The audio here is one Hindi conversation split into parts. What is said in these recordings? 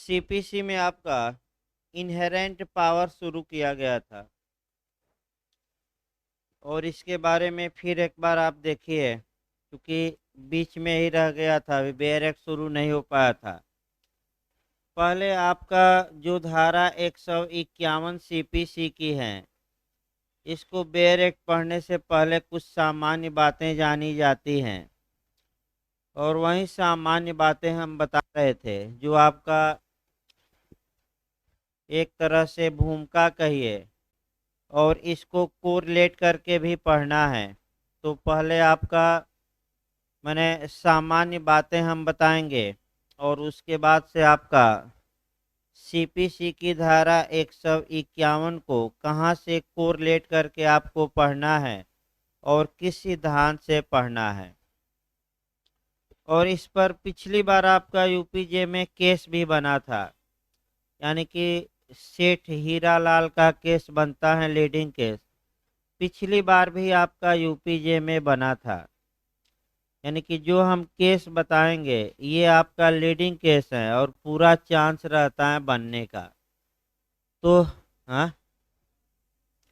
सीपीसी में आपका इनहेरेंट पावर शुरू किया गया था और इसके बारे में फिर एक बार आप देखिए, क्योंकि बीच में ही रह गया था, अभी बेयर एक्ट शुरू नहीं हो पाया था। पहले आपका जो धारा 151 सीपीसी की है, इसको बेयर एक्ट पढ़ने से पहले कुछ सामान्य बातें जानी जाती हैं और वही सामान्य बातें हम बता रहे थे, जो आपका एक तरह से भूमिका कहिए और इसको कोरिलेट करके भी पढ़ना है। तो पहले आपका माने सामान्य बातें हम बताएंगे और उसके बाद से आपका सीपीसी की धारा 151 को कहाँ से कोरिलेट करके आपको पढ़ना है और किस सिद्धांत से पढ़ना है। और इस पर पिछली बार आपका यूपीजे में केस भी बना था, यानी कि सेठ हीरालाल का केस बनता है, लीडिंग केस। पिछली बार भी आपका यूपीजे में बना था, यानी कि जो हम केस बताएंगे ये आपका लीडिंग केस है और पूरा चांस रहता है बनने का। तो हाँ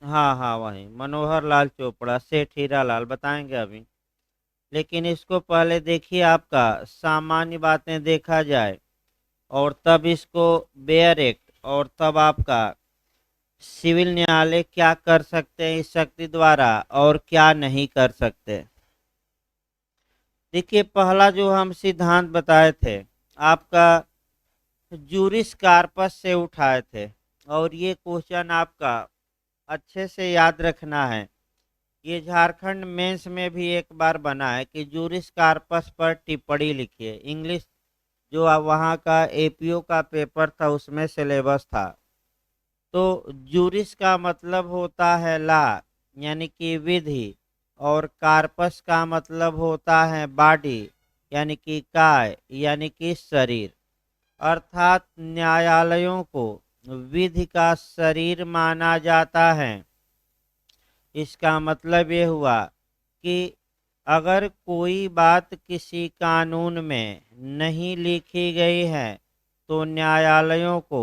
हाँ हाँ, वही मनोहर लाल चोपड़ा, सेठ हीरालाल बताएंगे अभी। लेकिन इसको पहले देखिए, आपका सामान्य बातें देखा जाए और तब इसको बेयर एक्ट और तब आपका सिविल न्यायालय क्या कर सकते हैं इस शक्ति द्वारा और क्या नहीं कर सकते। देखिए, पहला जो हम सिद्धांत बताए थे आपका जूरिस कार्पस से उठाए थे, और ये क्वेश्चन आपका अच्छे से याद रखना है। ये झारखंड मेंस में भी एक बार बना है कि जूरिस कार्पस पर टिप्पणी लिखिए। इंग्लिश जो वहाँ का एपीओ का पेपर था उसमें सिलेबस था। तो जूरिस का मतलब होता है ला, यानी कि विधि, और कार्पस का मतलब होता है बॉडी, यानी कि काय, यानी कि शरीर। अर्थात न्यायालयों को विधि का शरीर माना जाता है। इसका मतलब ये हुआ कि अगर कोई बात किसी कानून में नहीं लिखी गई है तो न्यायालयों को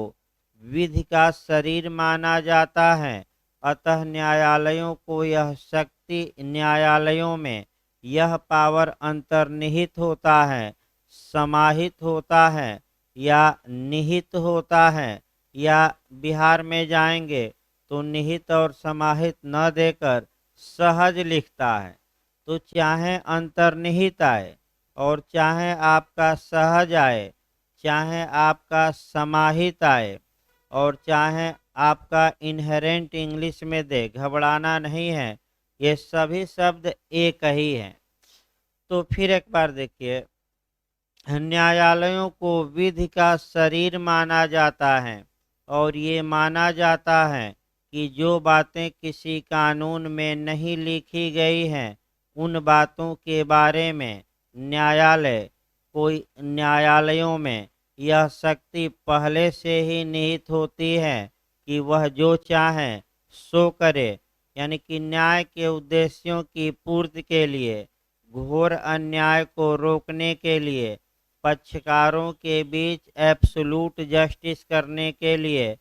विधि का शरीर माना जाता है। अतः न्यायालयों को यह शक्ति, न्यायालयों में यह पावर अंतर्निहित होता है, समाहित होता है या निहित होता है, या बिहार में जाएंगे तो निहित और समाहित न देकर सहज लिखता है। तो चाहे अंतर्निहित आए और चाहे आपका सहज आए, चाहे आपका समाहित आए और चाहे आपका इनहेरेंट इंग्लिश में दे, घबराना नहीं है, ये सभी शब्द एक ही हैं। तो फिर एक बार देखिए, न्यायालयों को विधि का शरीर माना जाता है और ये माना जाता है कि जो बातें किसी कानून में नहीं लिखी गई हैं उन बातों के बारे में न्यायालयों में यह शक्ति पहले से ही निहित होती है कि वह जो चाहे सो करे, यानी कि न्याय के उद्देश्यों की पूर्ति के लिए, घोर अन्याय को रोकने के लिए, पक्षकारों के बीच एब्सोल्यूट जस्टिस करने के लिए,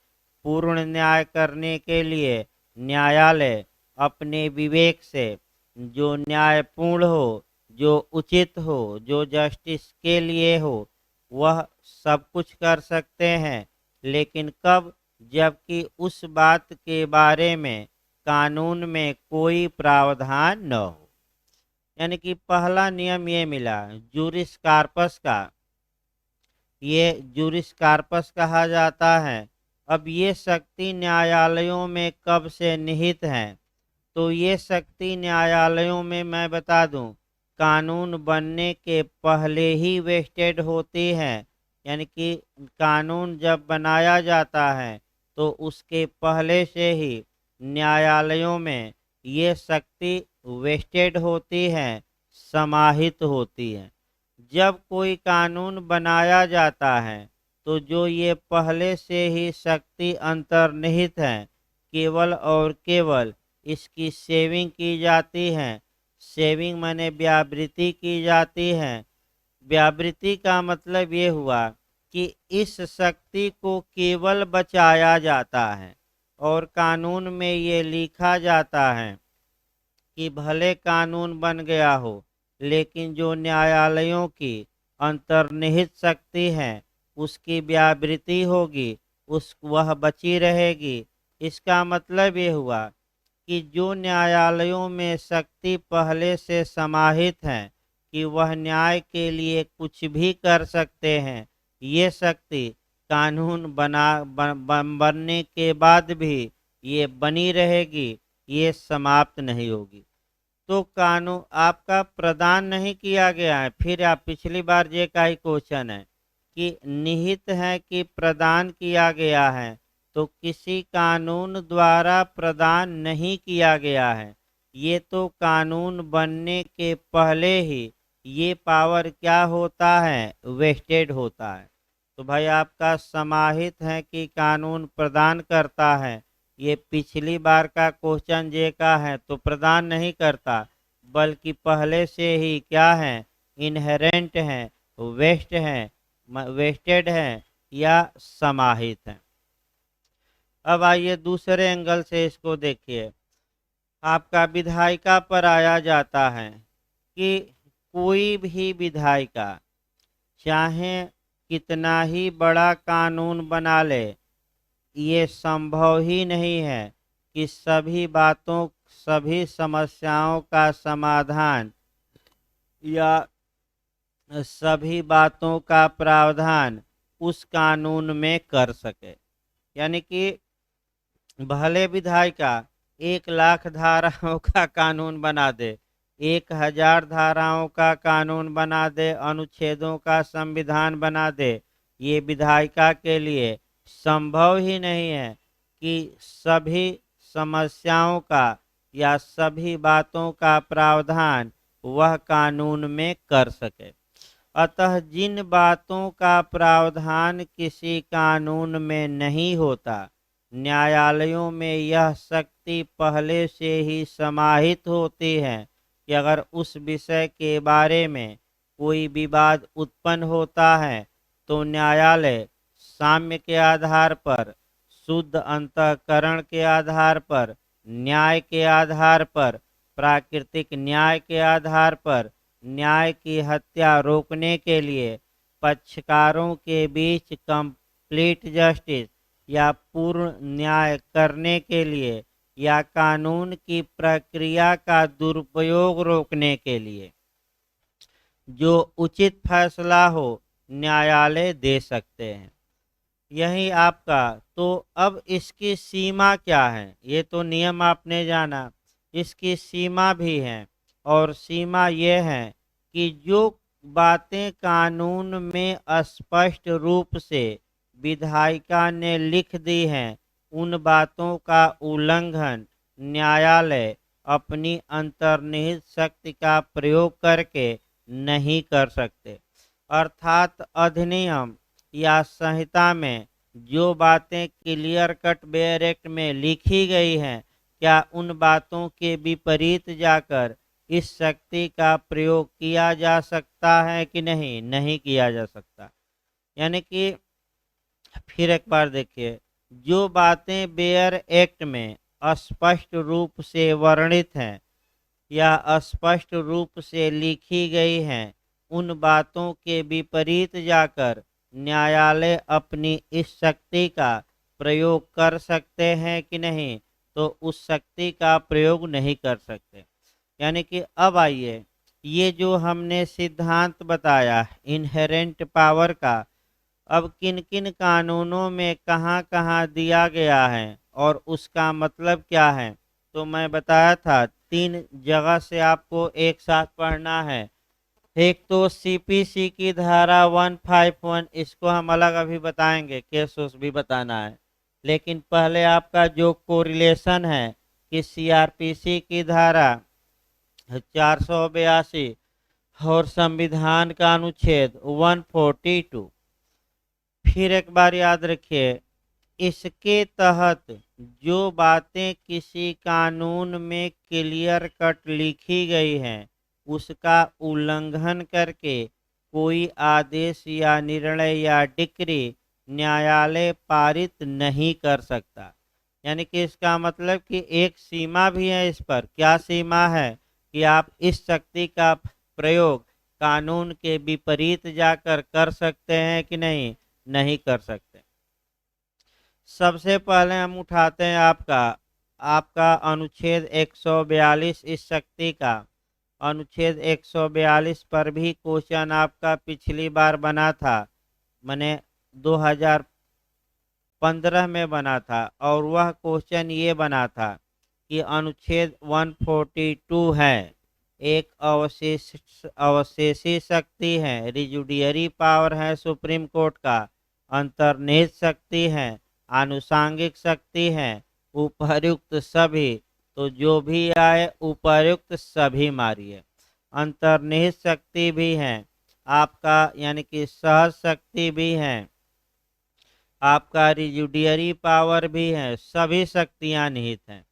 पूर्ण न्याय करने के लिए न्यायालय अपने विवेक से जो न्यायपूर्ण हो, जो उचित हो, जो जस्टिस के लिए हो, वह सब कुछ कर सकते हैं। लेकिन कब? जबकि उस बात के बारे में कानून में कोई प्रावधान न हो। यानी कि पहला नियम ये मिला जूरिस कार्पस का, ये जूरिस कार्पस कहा जाता है। अब ये शक्ति न्यायालयों में कब से निहित है? तो ये शक्ति न्यायालयों में मैं बता दूं, कानून बनने के पहले ही वेस्टेड होती है। यानी कि कानून जब बनाया जाता है तो उसके पहले से ही न्यायालयों में ये शक्ति वेस्टेड होती है, समाहित होती है। जब कोई कानून बनाया जाता है तो जो ये पहले से ही शक्ति अंतर्निहित है, केवल और केवल इसकी सेविंग की जाती है। सेविंग माने व्यावृत्ति की जाती है। व्यावृत्ति का मतलब ये हुआ कि इस शक्ति को केवल बचाया जाता है और कानून में ये लिखा जाता है कि भले कानून बन गया हो, लेकिन जो न्यायालयों की अंतर्निहित शक्ति है उसकी व्यावृत्ति होगी, उस वह बची रहेगी। इसका मतलब ये हुआ कि जो न्यायालयों में शक्ति पहले से समाहित है कि वह न्याय के लिए कुछ भी कर सकते हैं, ये शक्ति कानून बनने के बाद भी ये बनी रहेगी, ये समाप्त नहीं होगी। तो कानून आपका प्रदान नहीं किया गया है। फिर आप पिछली बार जे का ही क्वेश्चन है कि निहित है कि प्रदान किया गया है, तो किसी कानून द्वारा प्रदान नहीं किया गया है। ये तो कानून बनने के पहले ही ये पावर क्या होता है, वेस्टेड होता है। तो भाई आपका समाहित है कि कानून प्रदान करता है, ये पिछली बार का क्वेश्चन जे का है तो प्रदान नहीं करता, बल्कि पहले से ही क्या है, इनहेरेंट है, वेस्टेड है या समाहित है। अब आइए दूसरे एंगल से इसको देखिए। आपका विधायिका पर आया जाता है कि कोई भी विधायिका चाहे कितना ही बड़ा कानून बना ले, ये संभव ही नहीं है कि सभी समस्याओं का समाधान या सभी बातों का प्रावधान उस कानून में कर सके। यानी कि भले विधायिका 1,00,000 धाराओं का कानून बना दे, 1,000 धाराओं का कानून बना दे, अनुच्छेदों का संविधान बना दे, ये विधायिका के लिए संभव ही नहीं है कि सभी समस्याओं का या सभी बातों का प्रावधान वह कानून में कर सके। अतः जिन बातों का प्रावधान किसी कानून में नहीं होता, न्यायालयों में यह शक्ति पहले से ही समाहित होती है कि अगर उस विषय के बारे में कोई विवाद उत्पन्न होता है तो न्यायालय साम्य के आधार पर, शुद्ध अंतःकरण के आधार पर, न्याय के आधार पर, प्राकृतिक न्याय के आधार पर न्याय की हत्या रोकने के लिए पक्षकारों के बीच कंप्लीट जस्टिस या पूर्ण न्याय करने के लिए या कानून की प्रक्रिया का दुरुपयोग रोकने के लिए जो उचित फैसला हो न्यायालय दे सकते हैं। यही आपका। तो अब इसकी सीमा क्या है, ये तो नियम आपने जाना, इसकी सीमा भी है। और सीमा ये है कि जो बातें कानून में स्पष्ट रूप से विधायिका ने लिख दी हैं, उन बातों का उल्लंघन न्यायालय अपनी अंतर्निहित शक्ति का प्रयोग करके नहीं कर सकते। अर्थात अधिनियम या संहिता में जो बातें क्लियर कट बेयर एक्ट में लिखी गई हैं, क्या उन बातों के विपरीत जाकर इस शक्ति का प्रयोग किया जा सकता है कि नहीं? नहीं किया जा सकता। यानी कि फिर एक बार देखिए, जो बातें बेयर एक्ट में स्पष्ट रूप से वर्णित हैं या स्पष्ट रूप से लिखी गई हैं, उन बातों के विपरीत जाकर न्यायालय अपनी इस शक्ति का प्रयोग कर सकते हैं कि नहीं? तो उस शक्ति का प्रयोग नहीं कर सकते। यानी कि अब आइए, ये जो हमने सिद्धांत बताया इनहेरेंट पावर का, अब किन किन कानूनों में कहाँ कहाँ दिया गया है और उसका मतलब क्या है, तो मैं बताया था 3 जगह से आपको एक साथ पढ़ना है। एक तो सीपीसी की धारा 151, इसको हम अलग अभी बताएंगे, केस उस भी बताना है। लेकिन पहले आपका जो कोरिलेशन है कि सीआरपीसी की धारा 482 और संविधान का अनुच्छेद 142, फिर एक बार याद रखिए, इसके तहत जो बातें किसी कानून में क्लियर कट लिखी गई हैं, उसका उल्लंघन करके कोई आदेश या निर्णय या डिक्री न्यायालय पारित नहीं कर सकता। यानी कि इसका मतलब कि एक सीमा भी है इस पर। क्या सीमा है? कि आप इस शक्ति का प्रयोग कानून के विपरीत जाकर कर सकते हैं कि नहीं? नहीं कर सकते। सबसे पहले हम उठाते हैं आपका आपका अनुच्छेद 142 इस शक्ति का। अनुच्छेद 142 पर भी क्वेश्चन आपका पिछली बार बना था, मैंने 2015 में बना था, और वह क्वेश्चन ये बना था कि अनुच्छेद 142 है, एक अवशेषी शक्ति है, रिजुडियरी पावर है सुप्रीम कोर्ट का, अंतर्निहित शक्ति है, आनुषांगिक शक्ति है, उपर्युक्त सभी। तो जो भी आए उपर्युक्त सभी मारिए। अंतर्निहित शक्ति भी है आपका, यानी कि सहज शक्ति भी है आपका, रिजुडियरी पावर भी है, सभी शक्तियां निहित हैं।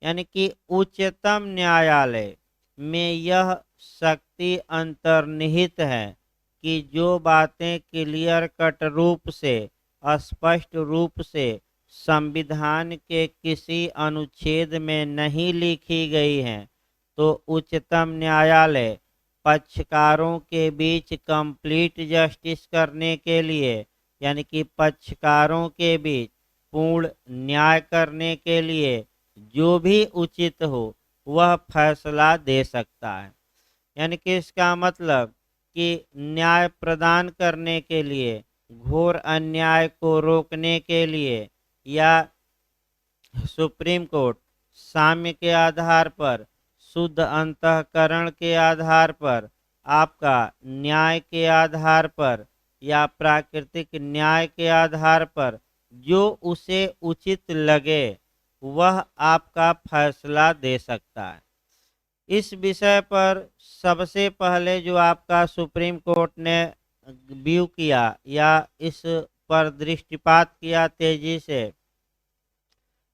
यानी कि उच्चतम न्यायालय में यह शक्ति अंतर्निहित है कि जो बातें क्लियर कट रूप से, स्पष्ट रूप से संविधान के किसी अनुच्छेद में नहीं लिखी गई हैं, तो उच्चतम न्यायालय पक्षकारों के बीच कंप्लीट जस्टिस करने के लिए, यानी कि पक्षकारों के बीच पूर्ण न्याय करने के लिए जो भी उचित हो वह फैसला दे सकता है। यानी कि इसका मतलब कि न्याय प्रदान करने के लिए, घोर अन्याय को रोकने के लिए, या सुप्रीम कोर्ट साम्य के आधार पर, शुद्ध अंतःकरण के आधार पर, आपका न्याय के आधार पर, या प्राकृतिक न्याय के आधार पर जो उसे उचित लगे वह आपका फैसला दे सकता है। इस विषय पर सबसे पहले जो आपका सुप्रीम कोर्ट ने व्यू किया या इस पर दृष्टिपात किया तेजी से,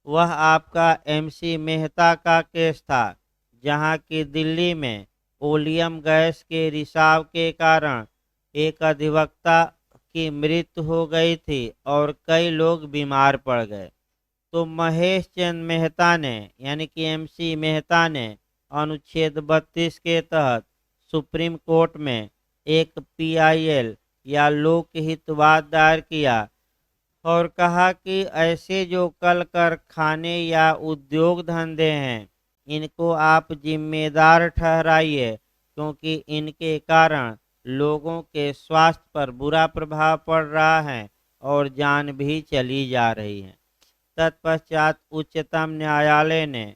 वह आपका MC मेहता का केस था, जहां की दिल्ली में ओलियम गैस के रिसाव के कारण एक अधिवक्ता की मृत्यु हो गई थी और कई लोग बीमार पड़ गए। तो महेश चंद्र मेहता ने, यानी कि MC मेहता ने अनुच्छेद 32 के तहत सुप्रीम कोर्ट में एक PIL या लोकहितवाद दायर किया और कहा कि ऐसे जो कल कारखाने या उद्योग धंधे हैं इनको आप जिम्मेदार ठहराइए, क्योंकि इनके कारण लोगों के स्वास्थ्य पर बुरा प्रभाव पड़ रहा है और जान भी चली जा रही है। तत्पश्चात उच्चतम न्यायालय ने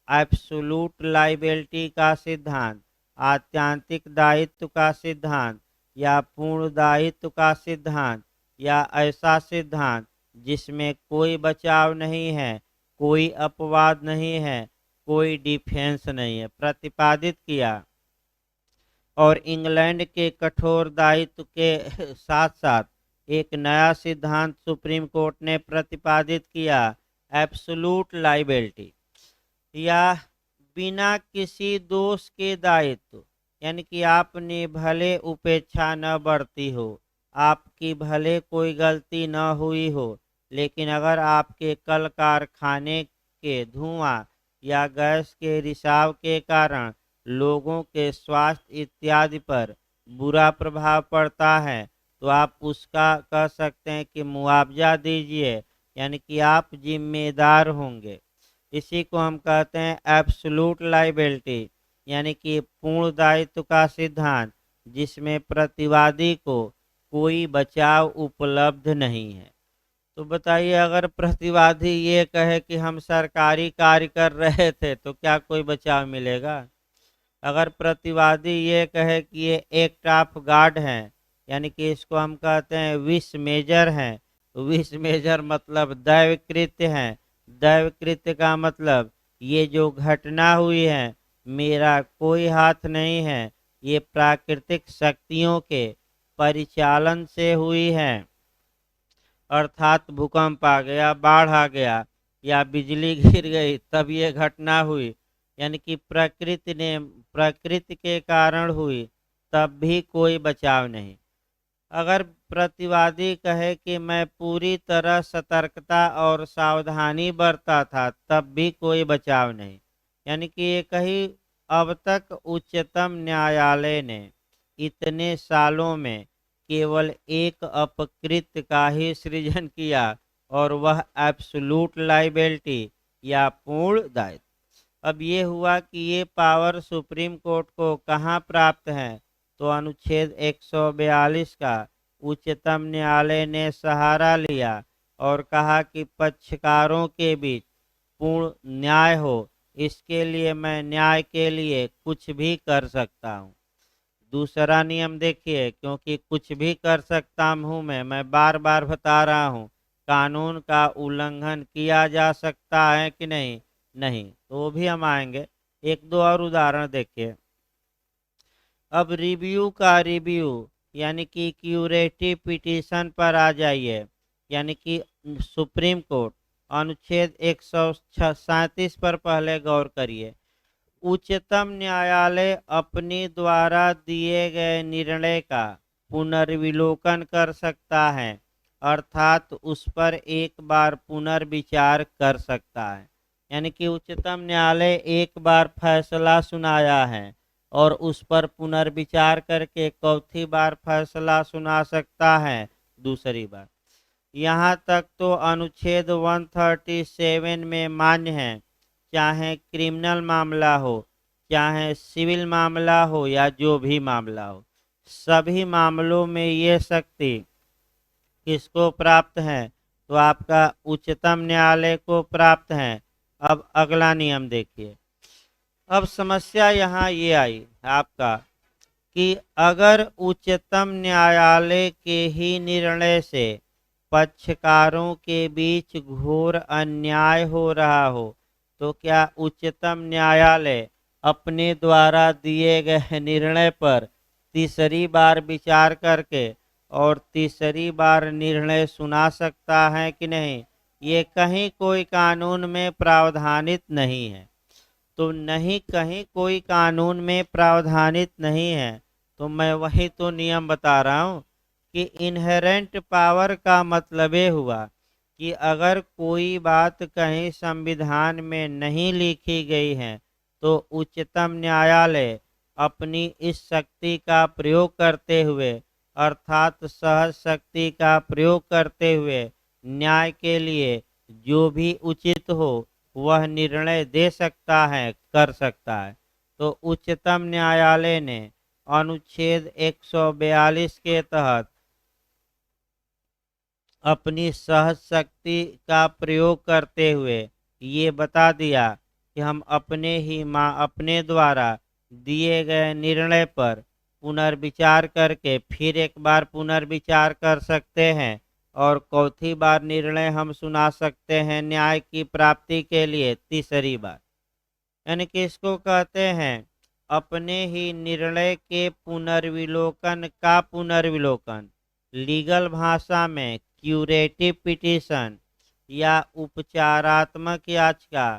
एब्सोल्यूट लाइबिलिटी का सिद्धांत, आत्यांतिक दायित्व का सिद्धांत, या पूर्ण दायित्व का सिद्धांत, या ऐसा सिद्धांत जिसमें कोई बचाव नहीं है, कोई अपवाद नहीं है, कोई डिफेंस नहीं है, प्रतिपादित किया। और इंग्लैंड के कठोर दायित्व के साथ साथ एक नया सिद्धांत सुप्रीम कोर्ट ने प्रतिपादित किया, एब्सोल्यूट लाइबिलिटी, या बिना किसी दोष के दायित्व। यानी कि आपने भले उपेक्षा न बरती हो, आपकी भले कोई गलती न हुई हो, लेकिन अगर आपके कल कारखाने के धुआं या गैस के रिसाव के कारण लोगों के स्वास्थ्य इत्यादि पर बुरा प्रभाव पड़ता है, तो आप उसका कह सकते हैं कि मुआवजा दीजिए, यानी कि आप जिम्मेदार होंगे। इसी को हम कहते हैं एब्सोल्यूट लाइबिलिटी, यानी कि पूर्ण दायित्व का सिद्धांत, जिसमें प्रतिवादी को कोई बचाव उपलब्ध नहीं है। तो बताइए, अगर प्रतिवादी ये कहे कि हम सरकारी कार्य कर रहे थे तो क्या कोई बचाव मिलेगा? अगर प्रतिवादी ये कहे कि ये एक्ट ऑफ गॉड है, यानी कि इसको हम कहते हैं विश मेजर है, विश मेजर मतलब दैवकृत्य है। दैवकृत्य का मतलब ये जो घटना हुई है मेरा कोई हाथ नहीं है, ये प्राकृतिक शक्तियों के परिचालन से हुई है। अर्थात भूकंप आ गया, बाढ़ आ गया या बिजली गिर गई तब ये घटना हुई, यानी कि प्रकृति के कारण हुई। तब भी कोई बचाव नहीं। अगर प्रतिवादी कहे कि मैं पूरी तरह सतर्कता और सावधानी बरता था, तब भी कोई बचाव नहीं। यानी कि ये कही, अब तक उच्चतम न्यायालय ने इतने सालों में केवल एक अपकृत्य का ही सृजन किया, और वह एब्सोल्यूट लाइबिलिटी या पूर्ण दायित्व। अब ये हुआ कि ये पावर सुप्रीम कोर्ट को कहाँ प्राप्त है, तो अनुच्छेद 142 का उच्चतम न्यायालय ने सहारा लिया और कहा कि पक्षकारों के बीच पूर्ण न्याय हो, इसके लिए मैं न्याय के लिए कुछ भी कर सकता हूँ। दूसरा नियम देखिए, क्योंकि कुछ भी कर सकता हूँ मैं बार बार बता रहा हूँ, कानून का उल्लंघन किया जा सकता है कि नहीं, नहीं। तो वो भी हम आएंगे। एक दो और उदाहरण देखिए। अब रिव्यू का रिव्यू, यानी कि क्यूरेटिव पिटीशन पर आ जाइए। यानी कि सुप्रीम कोर्ट, अनुच्छेद 137 पर पहले गौर करिए। उच्चतम न्यायालय अपने द्वारा दिए गए निर्णय का पुनर्विलोकन कर सकता है, अर्थात उस पर एक बार पुनर्विचार कर सकता है। यानी कि उच्चतम न्यायालय एक बार फैसला सुनाया है और उस पर पुनर्विचार करके चौथी बार फैसला सुना सकता है दूसरी बार। यहाँ तक तो अनुच्छेद 137 में मान्य है, चाहे क्रिमिनल मामला हो, चाहे सिविल मामला हो, या जो भी मामला हो, सभी मामलों में ये शक्ति किसको प्राप्त है, तो आपका उच्चतम न्यायालय को प्राप्त है। अब अगला नियम देखिए। अब समस्या यहाँ ये आई आपका कि अगर उच्चतम न्यायालय के ही निर्णय से पक्षकारों के बीच घोर अन्याय हो रहा हो, तो क्या उच्चतम न्यायालय अपने द्वारा दिए गए निर्णय पर तीसरी बार विचार करके और तीसरी बार निर्णय सुना सकता है कि नहीं? ये कहीं कोई कानून में प्रावधानित नहीं है। तो नहीं, कहीं कोई कानून में प्रावधानित नहीं है। तो मैं वही तो नियम बता रहा हूँ कि इनहेरेंट पावर का मतलब ये हुआ कि अगर कोई बात कहीं संविधान में नहीं लिखी गई है, तो उच्चतम न्यायालय अपनी इस शक्ति का प्रयोग करते हुए, अर्थात सहज शक्ति का प्रयोग करते हुए, न्याय के लिए जो भी उचित हो वह निर्णय दे सकता है, कर सकता है। तो उच्चतम न्यायालय ने अनुच्छेद 142 के तहत अपनी सहज शक्ति का प्रयोग करते हुए ये बता दिया कि हम अपने द्वारा दिए गए निर्णय पर पुनर्विचार करके फिर एक बार पुनर्विचार कर सकते हैं, और चौथी बार निर्णय हम सुना सकते हैं न्याय की प्राप्ति के लिए तीसरी बार। यानी कि इसको कहते हैं अपने ही निर्णय के पुनर्विलोकन का पुनर्विलोकन। लीगल भाषा में क्यूरेटिव पिटीशन या उपचारात्मक याचिका,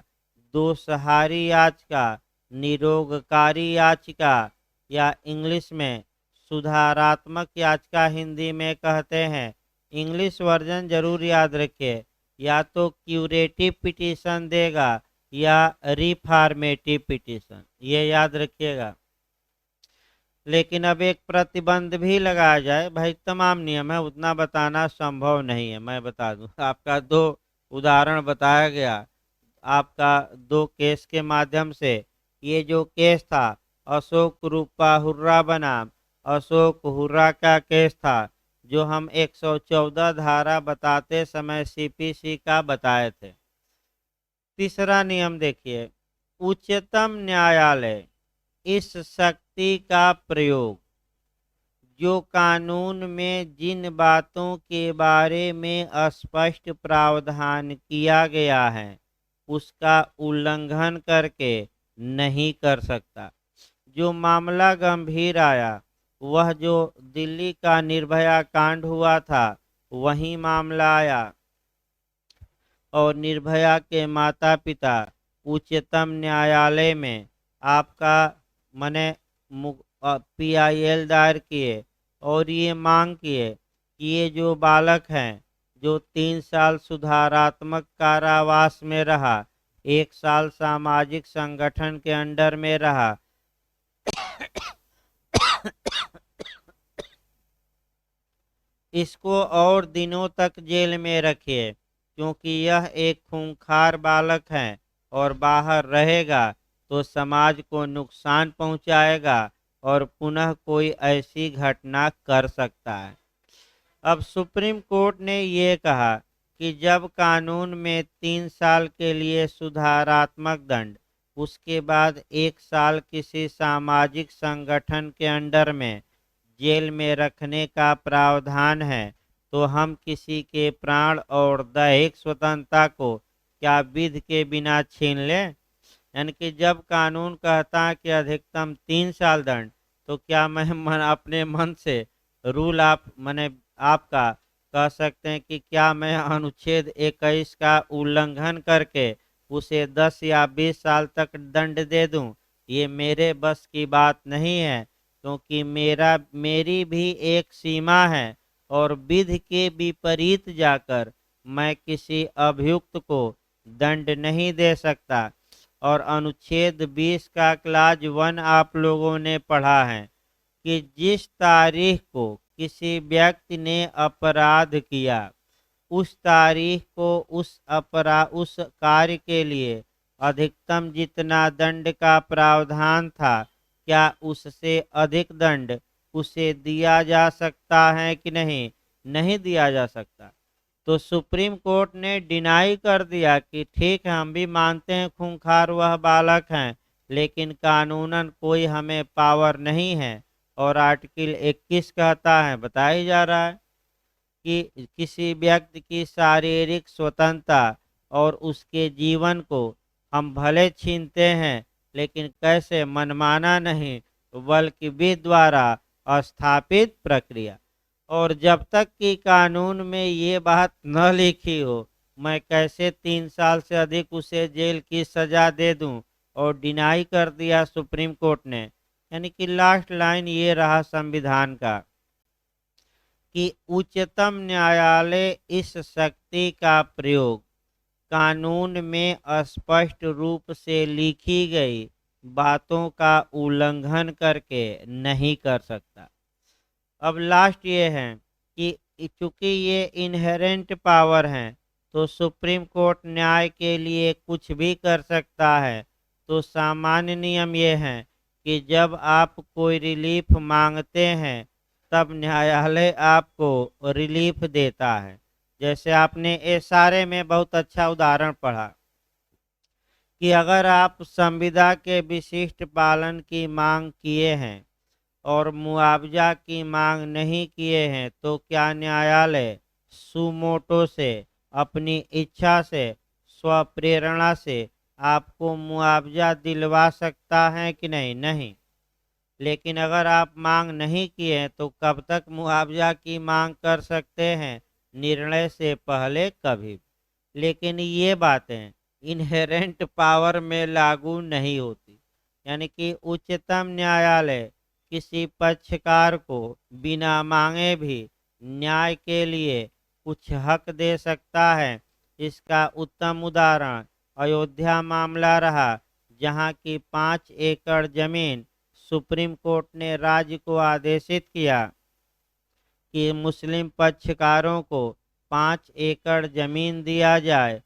दोषहारी याचिका, निरोगकारी याचिका, या इंग्लिश में सुधारात्मक याचिका हिंदी में कहते हैं। इंग्लिश वर्जन जरूर याद रखिए, या तो क्यूरेटिव पिटीशन देगा या रिफॉर्मेटिव पिटीशन, ये याद रखिएगा। लेकिन अब एक प्रतिबंध भी लगाया जाए, भाई तमाम नियम है, उतना बताना संभव नहीं है। मैं बता दूं, आपका दो उदाहरण बताया गया, आपका दो केस के माध्यम से। ये जो केस था अशोक रूपा हुर्रा बनाम अशोक हुर्रा का केस था, जो हम 114 धारा बताते समय सीपीसी का बताए थे। तीसरा नियम देखिए, उच्चतम न्यायालय इस शक्ति का प्रयोग जो कानून में जिन बातों के बारे में स्पष्ट प्रावधान किया गया है उसका उल्लंघन करके नहीं कर सकता। जो मामला गंभीर आया, वह जो दिल्ली का निर्भया कांड हुआ था वही मामला आया, और निर्भया के माता पिता उच्चतम न्यायालय में आपका मने PIL दायर किए और ये मांग किए कि ये जो बालक हैं जो 3 साल सुधारात्मक कारावास में रहा, 1 साल सामाजिक संगठन के अंडर में रहा, इसको और दिनों तक जेल में रखिए, क्योंकि यह एक खूंखार बालक है और बाहर रहेगा तो समाज को नुकसान पहुंचाएगा और पुनः कोई ऐसी घटना कर सकता है। अब सुप्रीम कोर्ट ने ये कहा कि जब कानून में 3 साल के लिए सुधारात्मक दंड, उसके बाद 1 साल किसी सामाजिक संगठन के अंडर में जेल में रखने का प्रावधान है, तो हम किसी के प्राण और दैहिक स्वतंत्रता को क्या विधि के बिना छीन लें? यानी कि जब कानून कहता है कि अधिकतम 3 साल दंड, तो क्या मैं अपने मन से रूल आप मैंने आपका कह सकते हैं कि क्या मैं अनुच्छेद 21 का उल्लंघन करके उसे 10 या 20 साल तक दंड दे दूं? ये मेरे बस की बात नहीं है, क्योंकि मेरी भी एक सीमा है और विधि के विपरीत जाकर मैं किसी अभियुक्त को दंड नहीं दे सकता। और अनुच्छेद 20 का क्लाज 1 आप लोगों ने पढ़ा है कि जिस तारीख को किसी व्यक्ति ने अपराध किया, उस तारीख को उस कार्य के लिए अधिकतम जितना दंड का प्रावधान था, क्या उससे अधिक दंड उसे दिया जा सकता है कि नहीं? नहीं दिया जा सकता। तो सुप्रीम कोर्ट ने डिनाई कर दिया कि ठीक है, हम भी मानते हैं खूंखार वह बालक हैं, लेकिन कानूनन कोई हमें पावर नहीं है। और आर्टिकल 21 कहता है, बताया जा रहा है कि किसी व्यक्ति की शारीरिक स्वतंत्रता और उसके जीवन को हम भले छीनते हैं, लेकिन कैसे? मनमाना नहीं, बल्कि विधि द्वारा स्थापित प्रक्रिया। और जब तक कि कानून में ये बात न लिखी हो, मैं कैसे 3 साल से अधिक उसे जेल की सजा दे दूं? और डिनाई कर दिया सुप्रीम कोर्ट ने। यानी कि लास्ट लाइन ये रहा संविधान का कि उच्चतम न्यायालय इस शक्ति का प्रयोग कानून में स्पष्ट रूप से लिखी गई बातों का उल्लंघन करके नहीं कर सकता। अब लास्ट ये है कि चूंकि ये इनहेरेंट पावर हैं, तो सुप्रीम कोर्ट न्याय के लिए कुछ भी कर सकता है। तो सामान्य नियम ये है कि जब आप कोई रिलीफ मांगते हैं, तब न्यायालय आपको रिलीफ देता है। जैसे आपने SRA में बहुत अच्छा उदाहरण पढ़ा कि अगर आप संविदा के विशिष्ट पालन की मांग किए हैं और मुआवजा की मांग नहीं किए हैं, तो क्या न्यायालय सुमोटो से, अपनी इच्छा से, स्वप्रेरणा से आपको मुआवजा दिलवा सकता है कि नहीं? नहीं। लेकिन अगर आप मांग नहीं किए हैं, तो कब तक मुआवजा की मांग कर सकते हैं? निर्णय से पहले कभी। लेकिन ये बातें इनहेरेंट पावर में लागू नहीं होती। यानी कि उच्चतम न्यायालय किसी पक्षकार को बिना मांगे भी न्याय के लिए कुछ हक दे सकता है। इसका उत्तम उदाहरण अयोध्या मामला रहा, जहां की 5 एकड़ जमीन सुप्रीम कोर्ट ने राज्य को आदेशित किया कि मुस्लिम पक्षकारों को 5 एकड़ जमीन दिया जाए।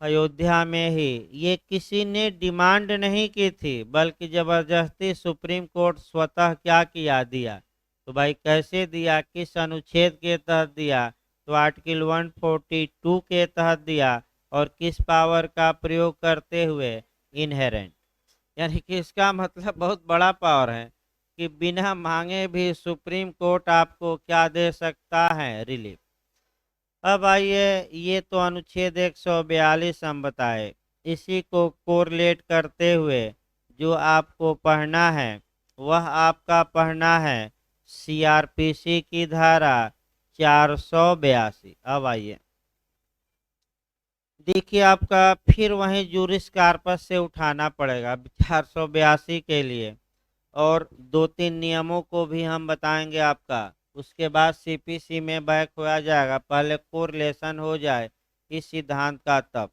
अयोध्या में ही ये किसी ने डिमांड नहीं की थी, बल्कि जबरदस्ती सुप्रीम कोर्ट स्वतः क्या किया? दिया। तो भाई कैसे दिया? किस अनुच्छेद के तहत दिया? तो आर्टिकल 142 के तहत दिया। और किस पावर का प्रयोग करते हुए? इनहेरेंट। यानी कि इसका मतलब बहुत बड़ा पावर है कि बिना मांगे भी सुप्रीम कोर्ट आपको क्या दे सकता है? रिलीफ। अब आइए, ये तो अनुच्छेद 142 हम बताए। इसी को कोरिलेट करते हुए जो आपको पढ़ना है, वह आपका पढ़ना है CRPC की धारा 482। अब आइए, देखिए आपका फिर वहीं जूरिस कार्पस से उठाना पड़ेगा 482 के लिए। और 2-3 नियमों को भी हम बताएंगे आपका। उसके बाद सीपीसी में बैक होया जाएगा, पहले कोरिलेशन हो जाए इस सिद्धांत का तब।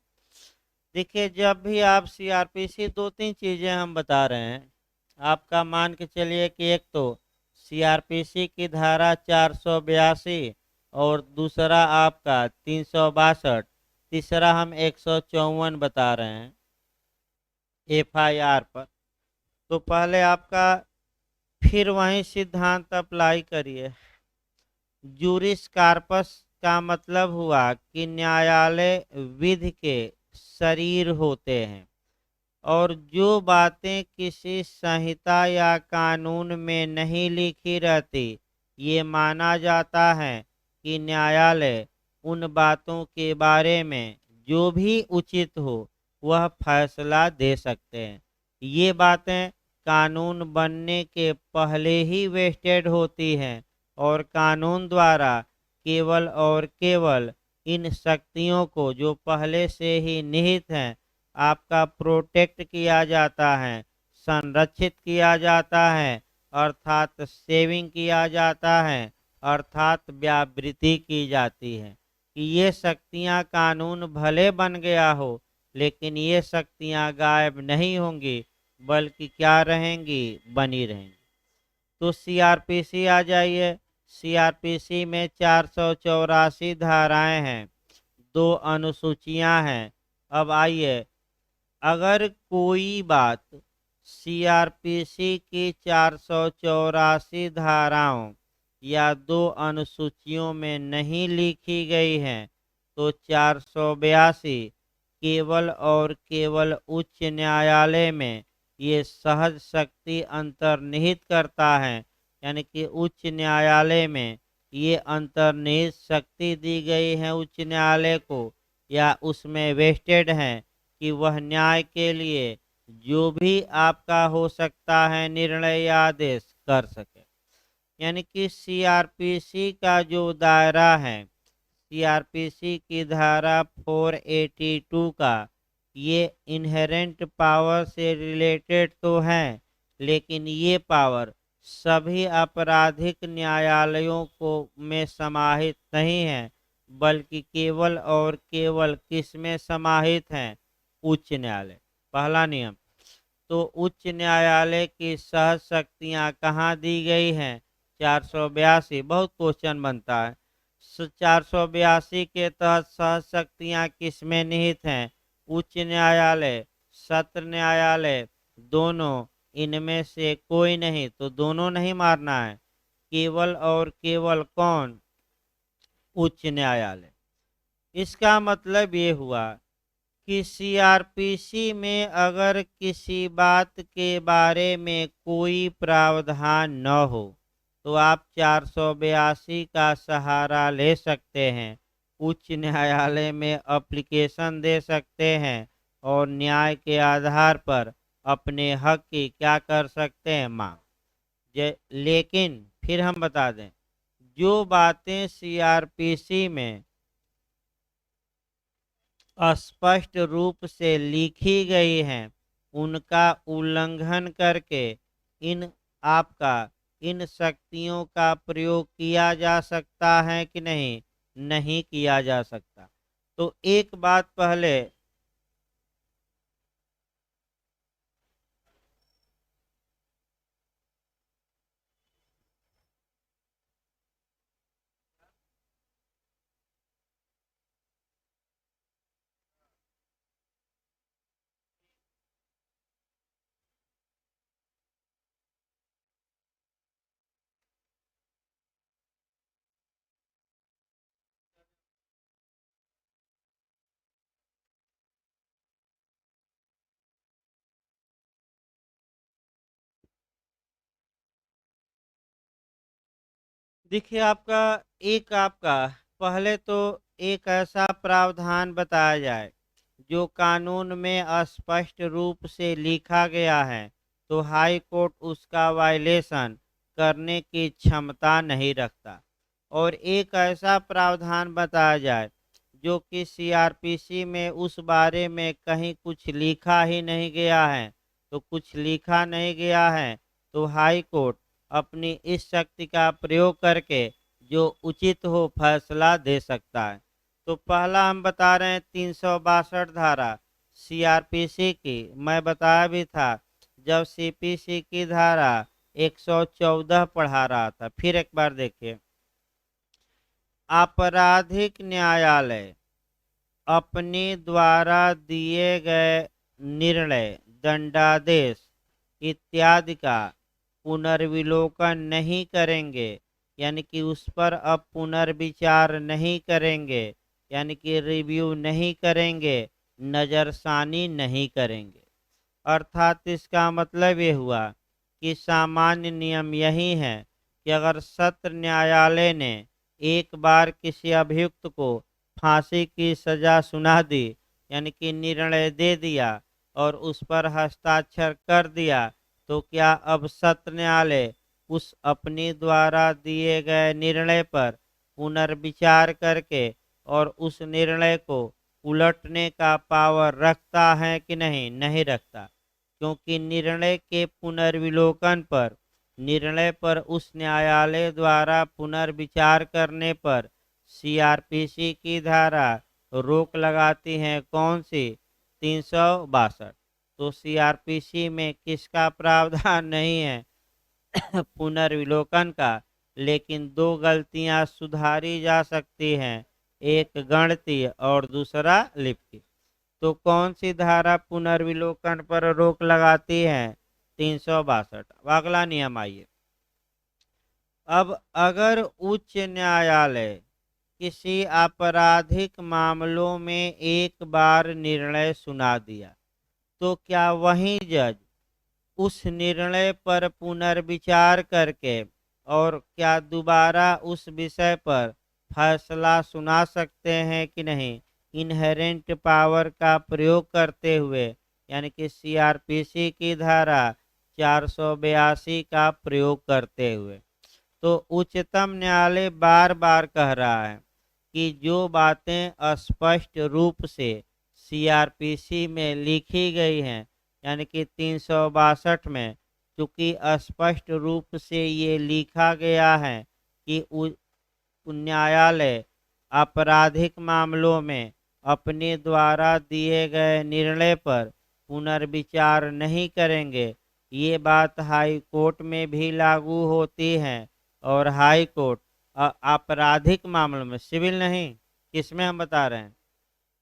देखिए, जब भी आप सीआरपीसी 2-3 चीज़ें हम बता रहे हैं आपका, मान के चलिए कि एक तो सीआरपीसी की धारा 482 और दूसरा आपका 362, तीसरा हम 154 बता रहे हैं एफआईआर पर। तो पहले आपका फिर वही सिद्धांत अप्लाई करिए। जूरिस कार्पस का मतलब हुआ कि न्यायालय विधि के शरीर होते हैं, और जो बातें किसी संहिता या कानून में नहीं लिखी रहती, ये माना जाता है कि न्यायालय उन बातों के बारे में जो भी उचित हो वह फैसला दे सकते हैं। ये बातें कानून बनने के पहले ही वेस्टेड होती हैं, और कानून द्वारा केवल और केवल इन शक्तियों को जो पहले से ही निहित हैं आपका प्रोटेक्ट किया जाता है, संरक्षित किया जाता है, अर्थात सेविंग किया जाता है, अर्थात व्यावृत्ति की जाती है कि ये शक्तियां कानून भले बन गया हो लेकिन ये शक्तियां गायब नहीं होंगी, बल्कि क्या रहेंगी, बनी रहेंगी। तो सीआरपीसी आ जाइए। सीआरपीसी में 484 धाराएं हैं, 2 अनुसूचियां हैं। अब आइए, अगर कोई बात सीआरपीसी की 484 धाराओं या 2 अनुसूचियों में नहीं लिखी गई है तो 482 केवल और केवल उच्च न्यायालय में ये सहज शक्ति अंतर्निहित करता है, यानी कि उच्च न्यायालय में ये अंतर्निहित शक्ति दी गई है उच्च न्यायालय को, या उसमें वेस्टेड है कि वह न्याय के लिए जो भी आपका हो सकता है निर्णय या आदेश कर सके। यानी कि सीआरपीसी का जो दायरा है, सीआरपीसी की धारा 482 का, ये इनहेरेंट पावर से रिलेटेड तो है, लेकिन ये पावर सभी आपराधिक न्यायालयों को में समाहित नहीं है, बल्कि केवल और केवल किस में समाहित हैं, उच्च न्यायालय। पहला नियम, तो उच्च न्यायालय की सहज शक्तियां कहाँ दी गई हैं, 482। बहुत क्वेश्चन बनता है, 482 के तहत सहज शक्तियां किस में निहित हैं, उच्च न्यायालय, सत्र न्यायालय, दोनों, इनमें से कोई नहीं। तो दोनों नहीं मारना है, केवल और केवल कौन, उच्च न्यायालय। इसका मतलब ये हुआ कि सीआरपीसी में अगर किसी बात के बारे में कोई प्रावधान न हो तो आप 482 का सहारा ले सकते हैं, उच्च न्यायालय में एप्लीकेशन दे सकते हैं और न्याय के आधार पर अपने हक की क्या कर सकते हैं, मांग। लेकिन फिर हम बता दें, जो बातें सीआरपीसी में स्पष्ट रूप से लिखी गई हैं उनका उल्लंघन करके इन आपका इन शक्तियों का प्रयोग किया जा सकता है कि नहीं, नहीं किया जा सकता। तो एक बात पहले देखिए, आपका पहले तो एक ऐसा प्रावधान बताया जाए जो कानून में स्पष्ट रूप से लिखा गया है, तो हाई कोर्ट उसका वायलेशन करने की क्षमता नहीं रखता। और एक ऐसा प्रावधान बताया जाए जो कि सीआरपीसी में उस बारे में कहीं कुछ लिखा ही नहीं गया है, तो कुछ लिखा नहीं गया है तो हाई कोर्ट अपनी इस शक्ति का प्रयोग करके जो उचित हो फैसला दे सकता है। तो पहला हम बता रहे हैं 362 धारा सीआरपीसी की। मैं बताया भी था जब सीपीसी की धारा 114 पढ़ा रहा था। फिर एक बार देखिए, आपराधिक न्यायालय अपने द्वारा दिए गए निर्णय, दंडादेश इत्यादि का पुनर्विलोकन नहीं करेंगे, यानी कि उस पर अब पुनर्विचार नहीं करेंगे, यानी कि रिव्यू नहीं करेंगे, नज़रसानी नहीं करेंगे। अर्थात इसका मतलब ये हुआ कि सामान्य नियम यही है कि अगर सत्र न्यायालय ने एक बार किसी अभियुक्त को फांसी की सजा सुना दी, यानी कि निर्णय दे दिया और उस पर हस्ताक्षर कर दिया, तो क्या अब सत्र न्यायालय उस अपने द्वारा दिए गए निर्णय पर पुनर्विचार करके और उस निर्णय को उलटने का पावर रखता है कि नहीं? नहीं रखता, क्योंकि निर्णय पर उस न्यायालय द्वारा पुनर्विचार करने पर सीआरपीसी की धारा रोक लगाती है। कौन सी? 362। तो सीआरपीसी में किसका प्रावधान नहीं है? पुनर्विलोकन का। लेकिन दो गलतियां सुधारी जा सकती हैं, एक गणितीय और दूसरा लिपि। तो कौन सी धारा पुनर्विलोकन पर रोक लगाती है? 362। अगला नियम आइए। अब अगर उच्च न्यायालय किसी आपराधिक मामलों में एक बार निर्णय सुना दिया, तो क्या वही जज उस निर्णय पर पुनर्विचार करके और क्या दोबारा उस विषय पर फैसला सुना सकते हैं कि नहीं? इनहेरेंट पावर का प्रयोग करते हुए, यानी कि सीआरपीसी की धारा 482 का प्रयोग करते हुए। तो उच्चतम न्यायालय बार बार कह रहा है कि जो बातें स्पष्ट रूप से सीआरपीसी में लिखी गई हैं, यानी कि 362 में, चूंकि स्पष्ट रूप से ये लिखा गया है कि न्यायालय आपराधिक मामलों में अपने द्वारा दिए गए निर्णय पर पुनर्विचार नहीं करेंगे, ये बात हाई कोर्ट में भी लागू होती है। और हाई कोर्ट आपराधिक मामलों में, सिविल नहीं, किसमें हम बता रहे हैं?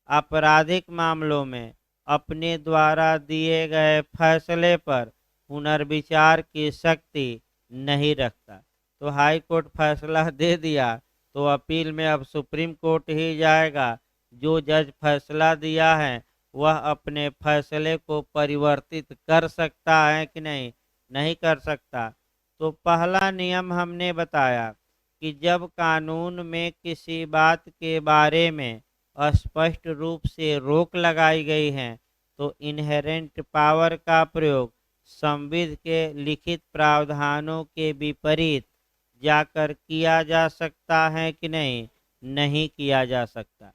आपराधिक मामलों में अपने द्वारा दिए गए फैसले पर पुनर्विचार की शक्ति नहीं रखता। तो हाई कोर्ट फैसला दे दिया तो अपील में अब सुप्रीम कोर्ट ही जाएगा। जो जज फैसला दिया है वह अपने फैसले को परिवर्तित कर सकता है कि नहीं? नहीं कर सकता। तो पहला नियम हमने बताया कि जब कानून में किसी बात के बारे में स्पष्ट रूप से रोक लगाई गई है, तो इनहेरेंट पावर का प्रयोग संविधि के लिखित प्रावधानों के विपरीत जाकर किया जा सकता है कि नहीं? नहीं किया जा सकता।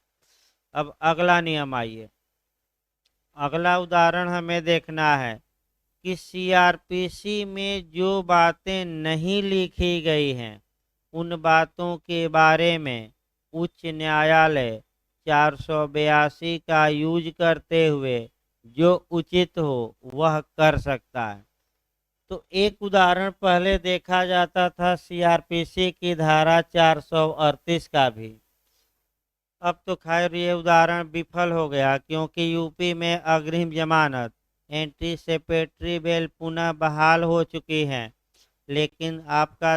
अब अगला नियम आइए। अगला उदाहरण हमें देखना है कि सीआरपीसी में जो बातें नहीं लिखी गई हैं, उन बातों के बारे में उच्च न्यायालय 482 का यूज करते हुए जो उचित हो वह कर सकता है। तो एक उदाहरण पहले देखा जाता था सीआरपीसी की धारा 438 का भी। अब तो खैर ये उदाहरण विफल हो गया, क्योंकि यूपी में अग्रिम जमानत एंटीसिपेटरी बेल पुनः बहाल हो चुकी है। लेकिन आपका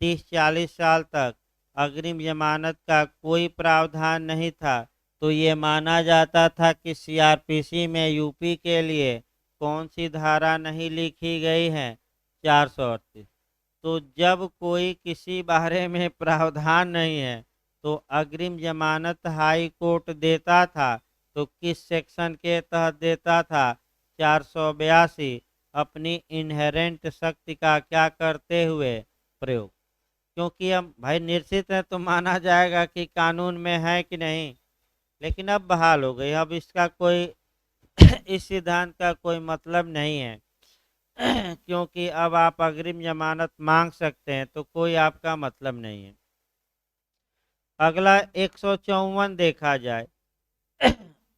30-40 साल तक अग्रिम जमानत का कोई प्रावधान नहीं था, तो ये माना जाता था कि सीआरपीसी में यूपी के लिए कौन सी धारा नहीं लिखी गई है? 438। तो जब कोई किसी बारे में प्रावधान नहीं है तो अग्रिम जमानत हाई कोर्ट देता था, तो किस सेक्शन के तहत देता था? 482 अपनी इनहेरेंट शक्ति का क्या करते हुए? प्रयोग। क्योंकि हम भाई निश्चित है तो माना जाएगा कि कानून में है कि नहीं। लेकिन अब बहाल हो गई, अब इसका कोई इस सिद्धांत का कोई मतलब नहीं है। क्योंकि अब आप अग्रिम जमानत मांग सकते हैं, तो कोई आपका मतलब नहीं है। अगला 154 देखा जाए।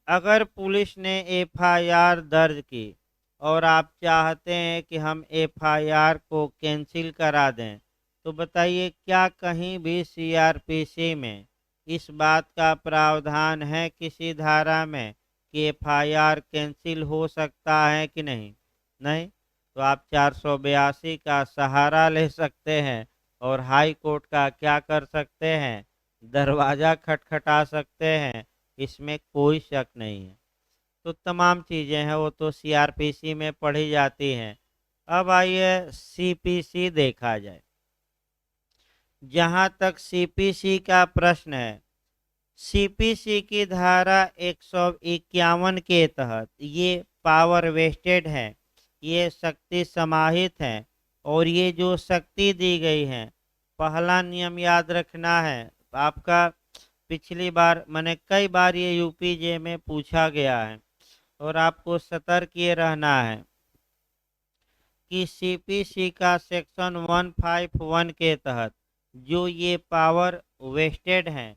अगर पुलिस ने एफआईआर दर्ज की और आप चाहते हैं कि हम एफआईआर को कैंसिल करा दें, तो बताइए क्या कहीं भी सीआरपीसी में इस बात का प्रावधान है किसी धारा में कि एफआईआर कैंसिल हो सकता है कि नहीं? नहीं। तो आप 482 का सहारा ले सकते हैं और हाई कोर्ट का क्या कर सकते हैं, दरवाजा खटखटा सकते हैं। इसमें कोई शक नहीं है। तो तमाम चीज़ें हैं वो तो सीआरपीसी में पढ़ी जाती हैं। अब आइए सीपीसी देखा जाए। जहाँ तक सीपीसी का प्रश्न है, सीपीसी की धारा 151 के तहत ये पावर वेस्टेड है, ये शक्ति समाहित है। और ये जो शक्ति दी गई है, पहला नियम याद रखना है आपका। पिछली बार मैंने कई बार ये यूपीजे में पूछा गया है और आपको सतर्क ये रहना है कि सीपीसी का सेक्शन 151 के तहत जो ये पावर वेस्टेड हैं,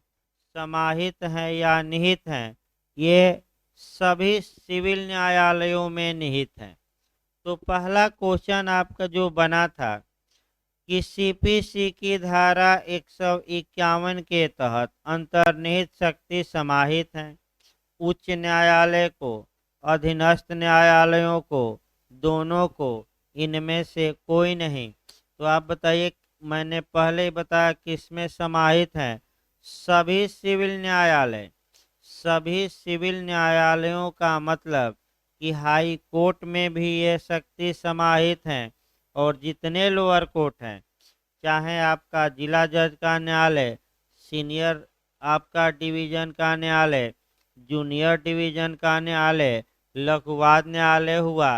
समाहित हैं या निहित हैं, ये सभी सिविल न्यायालयों में निहित हैं। तो पहला क्वेश्चन आपका जो बना था कि सीपीसी की धारा 151 के तहत अंतर्निहित शक्ति समाहित है, उच्च न्यायालय को, अधीनस्थ न्यायालयों को, दोनों को, इनमें से कोई नहीं। तो आप बताइए, मैंने पहले ही बताया किसमें समाहित है, सभी सिविल न्यायालय। सभी सिविल न्यायालयों का मतलब कि हाई कोर्ट में भी ये शक्ति समाहित हैं और जितने लोअर कोर्ट हैं, चाहे आपका जिला जज का न्यायालय, सीनियर आपका डिवीजन का न्यायालय, जूनियर डिवीजन का न्यायालय, लघुवाद न्यायालय हुआ,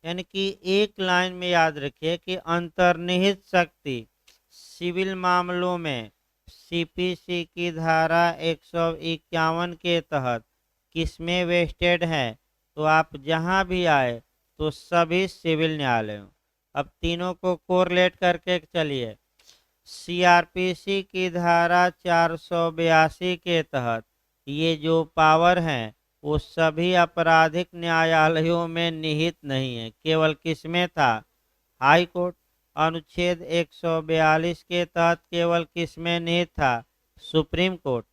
यानी कि एक लाइन में याद रखिए कि अंतर्निहित शक्ति सिविल मामलों में सीपीसी की धारा 151 के तहत किसमें वेस्टेड है, तो आप जहां भी आए तो सभी सिविल न्यायालयों। अब तीनों को कोरिलेट करके चलिए। सीआरपीसी की धारा 482 के तहत ये जो पावर हैं वो सभी आपराधिक न्यायालयों में निहित नहीं है, केवल किसमें था, हाई कोर्ट। अनुच्छेद 142 के तहत केवल किसमें निहित था, सुप्रीम कोर्ट।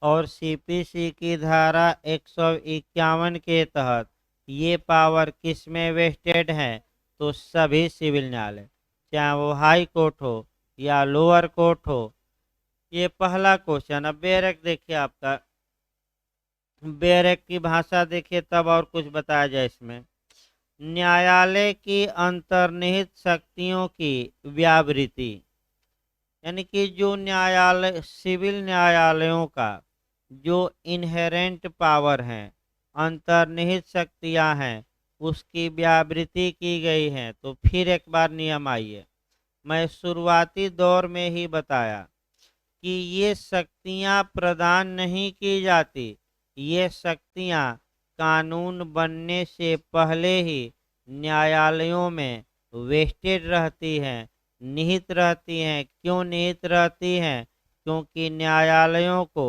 और सीपीसी की धारा 151 के तहत ये पावर किसमें वेस्टेड है, तो सभी सिविल न्यायालय, चाहे वो हाई कोर्ट हो या लोअर कोर्ट हो। ये पहला क्वेश्चन। अब बेरेक देखिए आपका, बेरेक की भाषा देखिए तब और कुछ बताया जाए इसमें। न्यायालय की अंतर्निहित शक्तियों की व्यावृत्ति, यानी कि जो न्यायालय, सिविल न्यायालयों का जो इनहेरेंट पावर है, अंतर्निहित शक्तियां हैं, उसकी व्यावृत्ति की गई है। तो फिर एक बार नियम आइए, मैं शुरुआती दौर में ही बताया कि ये शक्तियां प्रदान नहीं की जाती, ये शक्तियां कानून बनने से पहले ही न्यायालयों में वेस्टेड रहती हैं, निहित रहती हैं। क्यों निहित रहती हैं? क्योंकि न्यायालयों को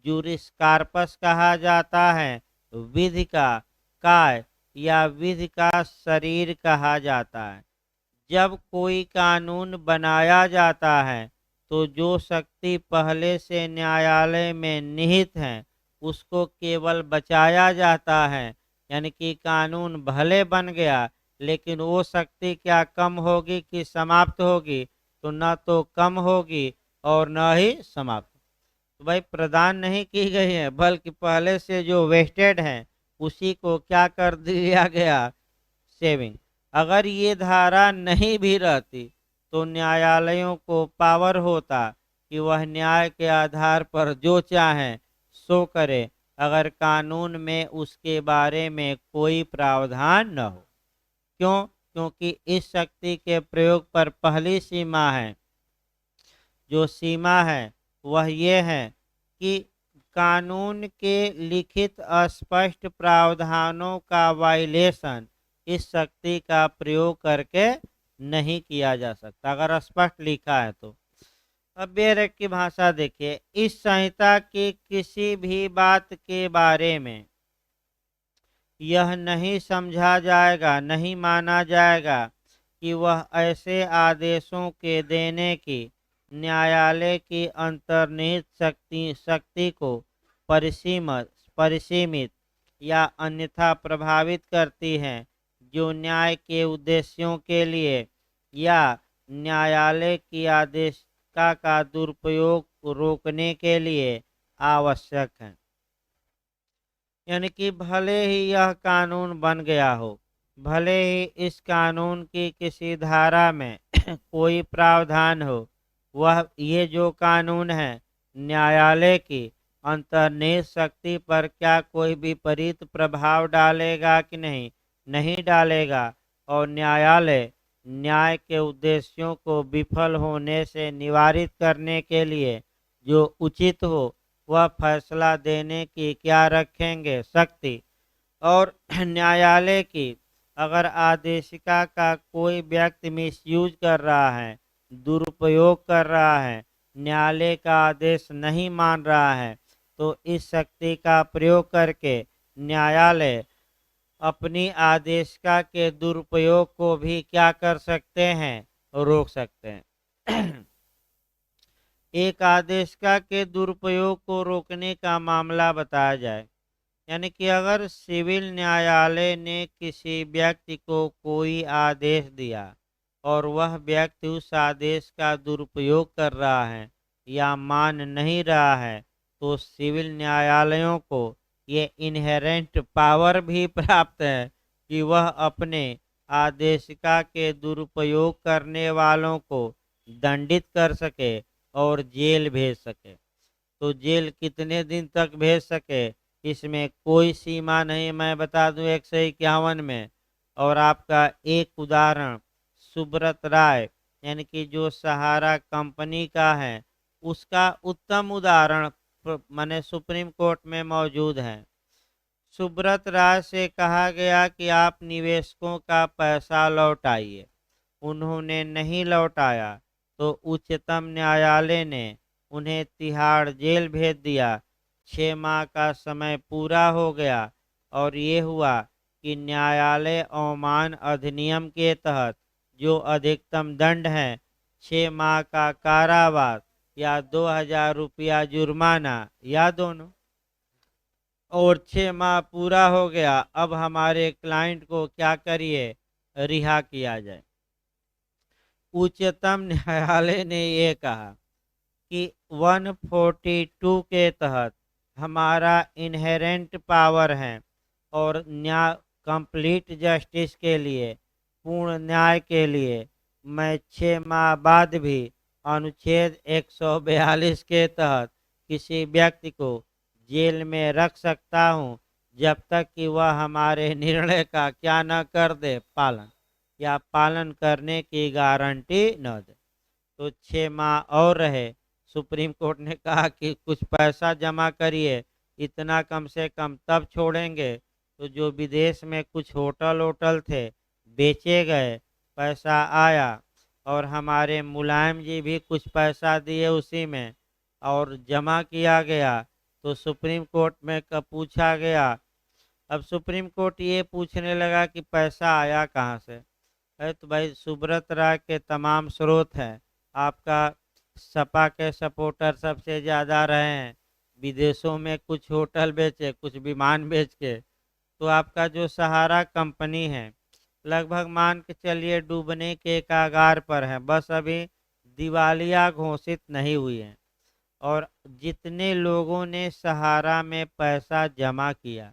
जूरिस कार्पस कहा जाता है, विधि का काय या विधि का शरीर कहा जाता है। जब कोई कानून बनाया जाता है तो जो शक्ति पहले से न्यायालय में निहित है उसको केवल बचाया जाता है। यानी कि कानून भले बन गया लेकिन वो शक्ति क्या कम होगी कि समाप्त होगी? तो न तो कम होगी और न ही समाप्त। तो भाई प्रदान नहीं की गई है, बल्कि पहले से जो वेस्टेड है उसी को क्या कर दिया गया, सेविंग। अगर ये धारा नहीं भी रहती तो न्यायालयों को पावर होता कि वह न्याय के आधार पर जो चाहे सो करे, अगर कानून में उसके बारे में कोई प्रावधान न हो। क्यों? क्योंकि इस शक्ति के प्रयोग पर पहली सीमा है, जो सीमा है वह ये है कि कानून के लिखित स्पष्ट प्रावधानों का वायलेशन इस शक्ति का प्रयोग करके नहीं किया जा सकता, अगर स्पष्ट लिखा है तो। अब बेरक की भाषा देखिए, इस संहिता की किसी भी बात के बारे में यह नहीं समझा जाएगा, नहीं माना जाएगा कि वह ऐसे आदेशों के देने की न्यायालय की अंतर्निहित शक्ति को परिसीमित या अन्यथा प्रभावित करती हैं, जो न्याय के उद्देश्यों के लिए या न्यायालय की आदेशिका का दुरुपयोग रोकने के लिए आवश्यक है। यानी कि भले ही यह कानून बन गया हो, भले ही इस कानून की किसी धारा में कोई प्रावधान हो, वह ये जो कानून है न्यायालय की अंतर्निहित शक्ति पर क्या कोई विपरीत प्रभाव डालेगा कि नहीं, नहीं डालेगा। और न्यायालय न्याय के उद्देश्यों को विफल होने से निवारित करने के लिए जो उचित हो वह फैसला देने की क्या रखेंगे, शक्ति। और न्यायालय की अगर आदेशिका का कोई व्यक्ति मिसयूज कर रहा है, दुरुपयोग कर रहा है, न्यायालय का आदेश नहीं मान रहा है, तो इस शक्ति का प्रयोग करके न्यायालय अपनी आदेशिका के दुरुपयोग को भी क्या कर सकते हैं, रोक सकते हैं। एक आदेशिका के दुरुपयोग को रोकने का मामला बताया जाए, यानी कि अगर सिविल न्यायालय ने किसी व्यक्ति को कोई आदेश दिया और वह व्यक्ति उस आदेश का दुरुपयोग कर रहा है या मान नहीं रहा है, तो सिविल न्यायालयों को ये इनहेरेंट पावर भी प्राप्त है कि वह अपने आदेशिका के दुरुपयोग करने वालों को दंडित कर सके और जेल भेज सके। तो जेल कितने दिन तक भेज सके, इसमें कोई सीमा नहीं, मैं बता दूं 151 में। और आपका एक उदाहरण सुब्रत राय यानी कि जो सहारा कंपनी का है, उसका उत्तम उदाहरण माने सुप्रीम कोर्ट में मौजूद है। सुब्रत राय से कहा गया कि आप निवेशकों का पैसा लौटाइए, उन्होंने नहीं लौटाया तो उच्चतम न्यायालय ने उन्हें तिहाड़ जेल भेज दिया। 6 माह का समय पूरा हो गया और ये हुआ कि न्यायालय अवमान अधिनियम के तहत जो अधिकतम दंड है 6 माह का कारावास या 2000 रुपया जुर्माना या दोनों, और 6 माह पूरा हो गया, अब हमारे क्लाइंट को क्या करिए, रिहा किया जाए। उच्चतम न्यायालय ने ये कहा कि 142 के तहत हमारा इनहेरेंट पावर है और न्याय कंप्लीट जस्टिस के लिए, पूर्ण न्याय के लिए मैं 6 माह बाद भी अनुच्छेद 142 के तहत किसी व्यक्ति को जेल में रख सकता हूं, जब तक कि वह हमारे निर्णय का क्या न कर दे, पालन या पालन करने की गारंटी न दे। तो 6 माह और रहे। सुप्रीम कोर्ट ने कहा कि कुछ पैसा जमा करिए, इतना कम से कम तब छोड़ेंगे। तो जो विदेश में कुछ होटल थे बेचे गए, पैसा आया और हमारे मुलायम जी भी कुछ पैसा दिए उसी में और जमा किया गया। तो सुप्रीम कोर्ट में कब पूछा गया, अब सुप्रीम कोर्ट ये पूछने लगा कि पैसा आया कहाँ से है। तो भाई सुब्रत राय के तमाम स्रोत हैं, आपका सपा के सपोर्टर सबसे ज़्यादा रहे हैं, विदेशों में कुछ होटल बेचे, कुछ विमान बेच के। तो आपका जो सहारा कंपनी है लगभग मान के चलिए डूबने के कगार पर है, बस अभी दिवालिया घोषित नहीं हुई है। और जितने लोगों ने सहारा में पैसा जमा किया,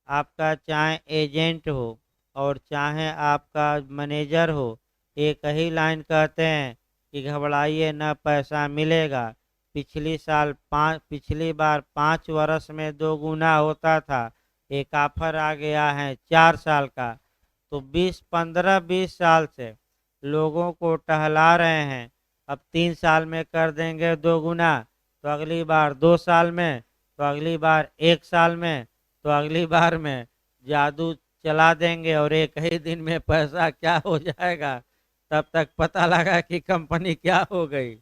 आपका चाहे एजेंट हो और चाहे आपका मैनेजर हो, एक ही लाइन कहते हैं कि घबराइए न, पैसा मिलेगा। पिछली बार 5 वर्ष में 2 गुना होता था, एक ऑफर आ गया है 4 साल का। तो 15-20 साल से लोगों को टहला रहे हैं, अब 3 साल में कर देंगे 2 गुना, तो अगली बार 2 साल में, तो अगली बार 1 साल में, तो अगली बार में जादू चला देंगे और एक ही दिन में पैसा क्या हो जाएगा, तब तक पता लगा कि कंपनी क्या हो गई,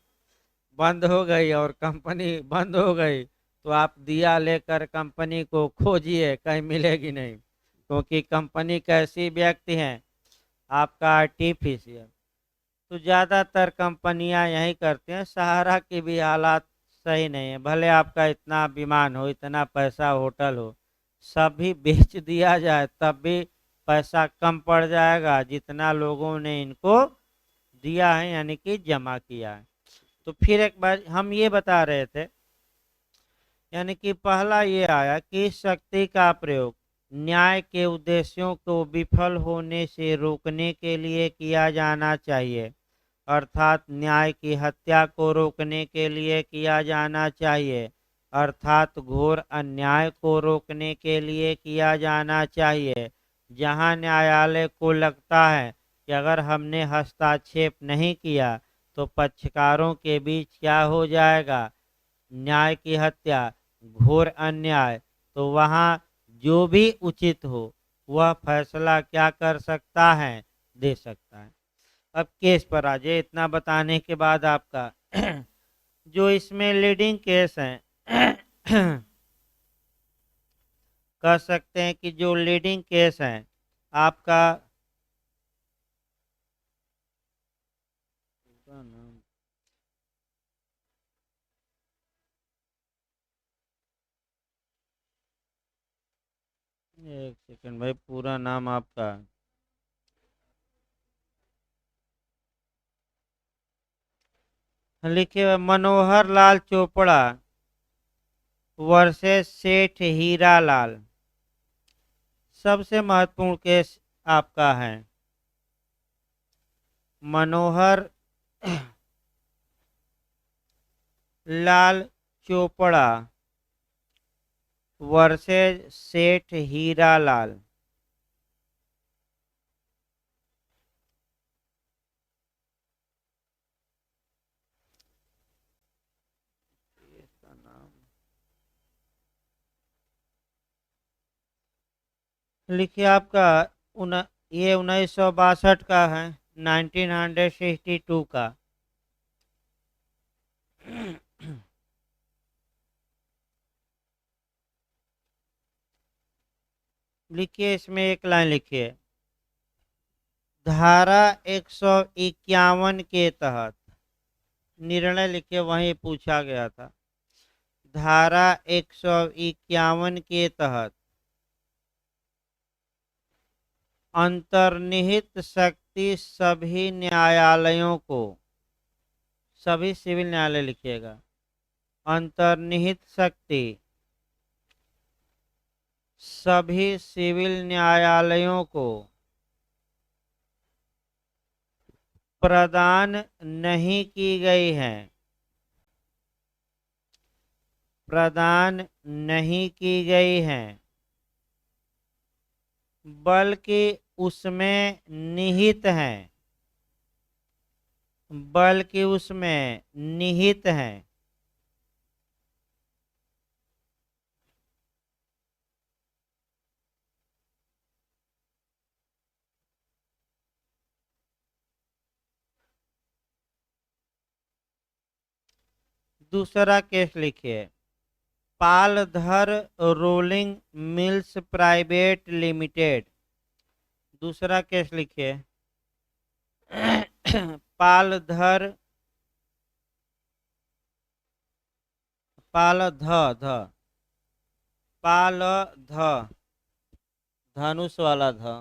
बंद हो गई और कंपनी बंद हो गई। तो आप दिया लेकर कंपनी को खोजिए, कहीं मिलेगी नहीं, क्योंकि कंपनी कैसी व्यक्ति है, आपका आर्टिफिशियल। तो ज़्यादातर कंपनियां यही करते हैं। सहारा की भी हालात सही नहीं है, भले आपका इतना विमान हो, इतना पैसा होटल हो, सब भी बेच दिया जाए तब भी पैसा कम पड़ जाएगा जितना लोगों ने इनको दिया है, यानी कि जमा किया है। तो फिर एक बार हम ये बता रहे थे, यानी कि पहला ये आया कि शक्ति का प्रयोग न्याय के उद्देश्यों को विफल होने से रोकने के लिए किया जाना चाहिए, अर्थात न्याय की हत्या को रोकने के लिए किया जाना चाहिए, अर्थात घोर अन्याय को रोकने के लिए किया जाना चाहिए। जहां न्यायालय को लगता है कि अगर हमने हस्तक्षेप नहीं किया तो पक्षकारों के बीच क्या हो जाएगा, न्याय की हत्या, घोर अन्याय, तो वहां जो भी उचित हो वह फैसला क्या कर सकता है, दे सकता है। अब केस पर आ जाए। इतना बताने के बाद आपका जो इसमें लीडिंग केस है कह सकते हैं कि जो लीडिंग केस है आपका, एक सेकंड भाई, पूरा नाम आपका, लिखिए मनोहर लाल चोपड़ा वर्सेस सेठ हीरालाल। सबसे महत्वपूर्ण केस आपका है मनोहर लाल चोपड़ा वर्सेस सेठ हीरालाल। इसका नाम लिखिए आपका उन ये 1962 का है, 1962 का। लिखिए इसमें एक लाइन लिखिए, धारा 151 के तहत निर्णय, लिखिए वहीं पूछा गया था। धारा 151 के तहत अंतर्निहित शक्ति सभी न्यायालयों को, सभी सिविल न्यायालय लिखिएगा, अंतर्निहित शक्ति सभी सिविल न्यायालयों को प्रदान नहीं की गई है, प्रदान नहीं की गई है, बल्कि उसमें निहित है, बल्कि उसमें निहित है। दूसरा केस लिखिए, Paldhar rolling mills private limited. दूसरा केस लिखिए, पालधर, पालध ध पालध, धनुष वाला ध,